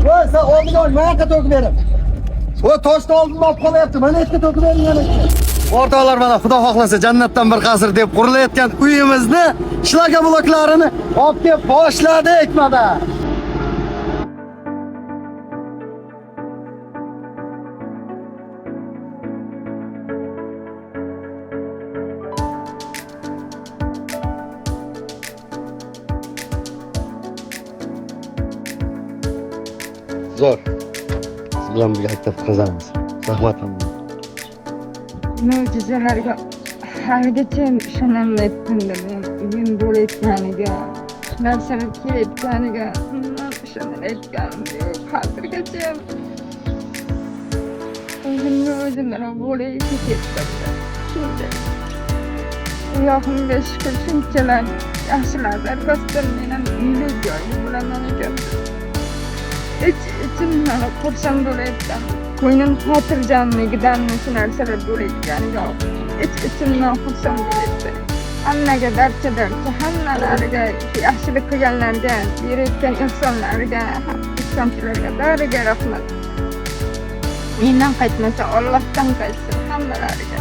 Voy, sen oldin ol, men yoqqa to'kib berim. Voy, toshni oldimda olib qolyapti, mana yoqqa to'kib bering yana. O'rtoqlar, mana Xudo xohlasa jannatdan bir qasr deb qurilayotgan uyimizni, shlaga bloklarini olib kelib boshladik mana. Zor. Siz bilan birga haykal qazamiz. Rahmat ham. Mo'jizalarga haligacha ishonolmayapman men. Uyim bo'layotganiga, narsalar kelayotganiga ishonayotganim yo'q. Hozirgacha o'zimdan bo'lib ketyapman. Shunday. Ilohimga shukr, shunchalar yaxshilarga arkasidan men uyli joyim bo'laman ekan. İçimden kursam bo'layotgan. Ko'nglim xotirjamligidan shu narsalar bo'layotganiga ichimdan xursand bo'layapman. Hammaga darcha hammalariga yaxshilik qilganlarga, berayotgan insonlarga, ishonchilarga bariga rahmat. Mendan qaytmasa Allohdan qaytsin hammalariga.